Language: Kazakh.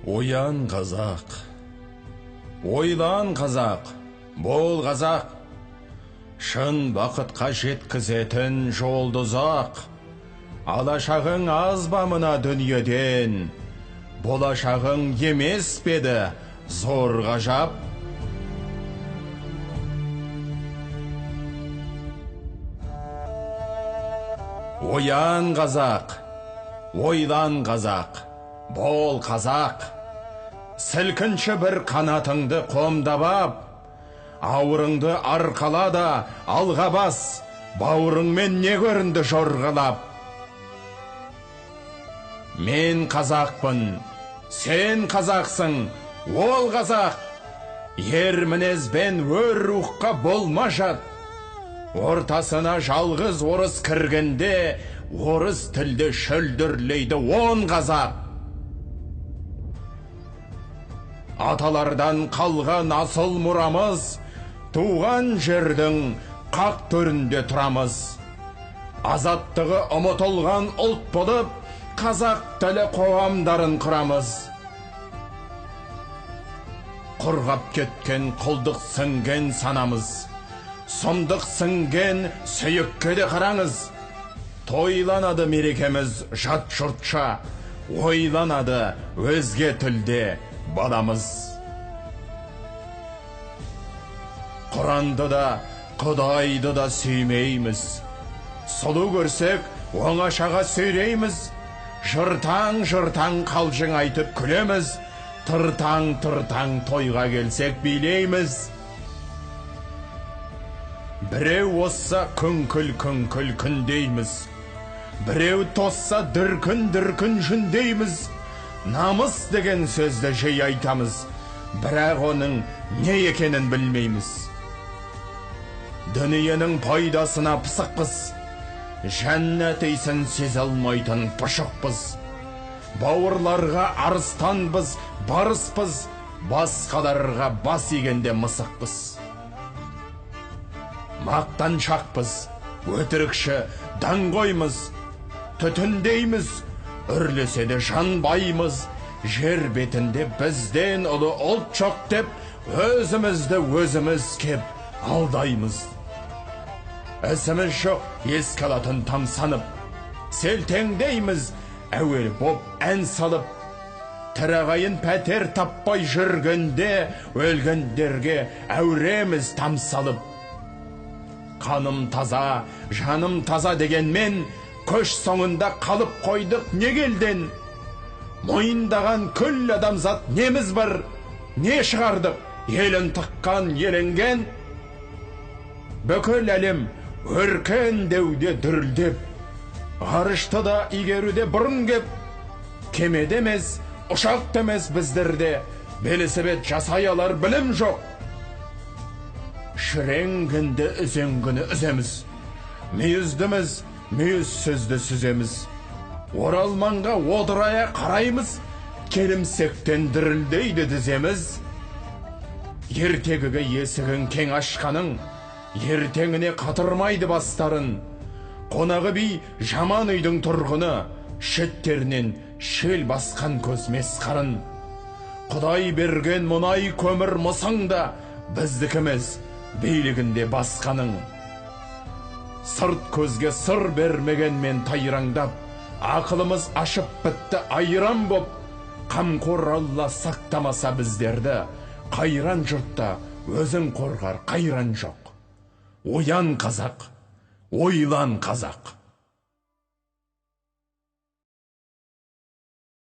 Оян қазақ, ойлан қазақ, бол қазақ, шын бақытқа жеткізетін жолды ұзақ. Алашағың аз ба мына дүниеден, болашағың емес педі зор ғажап. Оян қазақ, ойлан қазақ, бол қазақ. Сілкінші бір қанатыңды қомдап ап, ауырыңды арқала да алға бас, бауырыңмен не көрінді жорғалап. Мен қазақпын, сен қазақсың, ол қазақ. Ер мінезбен өр рухқа болма жат. Ортасына жалғыз орыс кіргенде, орыс тілді шөлдірлейді он қазақ. Аталардан қалған асыл мұрамыз, туған жердің қақ төрінде тұрамыз. Азаттығы ұмытылған ұлт болып, қазақ тілі қоғамдарын құрамыз. Құрғап кеткен құлдық сіңген санамыз, сұмдық сіңген сүйекке де қараңыз. Тойланады мерекеміз жат жұртша, ойланады өзге тілде баламыз. Құранды да, Құдайды да сүймейміз. Сұлу көрсек, оңашаға сөйлейміз. Жыртаң-жыртаң қалжың айтып күлеміз. Тыртаң-тыртаң тойға келсек билейміз. Біреу осса күңкіл-күңкіл күндейміз. Біреу тосса дүркін-дүркін жүндейміз. Намыс деген сөзді жей айтамыз, бірақ оның не екенін білмейміз. Дүниенің пайдасына пысықпыз, жәннат исін сезе алмайтын пұшықпыз. Бауырларға арыстанбыз, барыспыз, басқаларға бас игенде мысықпыз. Мақтаншақпыз, өтірікші, даңғоймыз, түтіндейміз, үрлесе жанбаймыз. Жер бетінде бізден ұлы ұлт жоқ деп, өзімізді өзіміз кеп алдаймыз. Ісіміз жоқ еске алатын тамсанып, селтеңдейміз әуел боп ән салып. Тірағайын пәтер таппай жүргенде, өлгендерге әуреміз тамсалып. Қаным таза, жаным таза дегенмен, көш соңында қалып қойдық не келден. Мойындаған күл адамзат неміз бар, не шығардық елін тыққан еленген. Бүкіл әлем өркен деуде дүрілдеп, ғарышты да игеруде бұрын кеп. Кемеде емес, ұшақ демес біздерде, белесібет жасай алар білім жоқ. Шіренгінді үзенгіні үземіз, мүйіздіміз, мүйіз сөзді сүземіз. Оралманға одырая қараймыз, келімсектен дірілдейді діземіз. Ертегіге есігін кең ашқаның, ертеңіне қатырмайды бастарын. Қонағы би жаман үйдің тұрғыны, шеттерінен шел басқан көзмес қарын. Құдай берген мұнай көмір мысыңда, біздікіміз билігінде басқаның. Сырт көзге сыр бермегенмен тайраңдап, ақылымыз ашып бітті айран боп. Қамқор Алла сақтамаса біздерді, қайран жұртта өзің қорғар қайран жоқ. Оян қазақ, ойлан қазақ.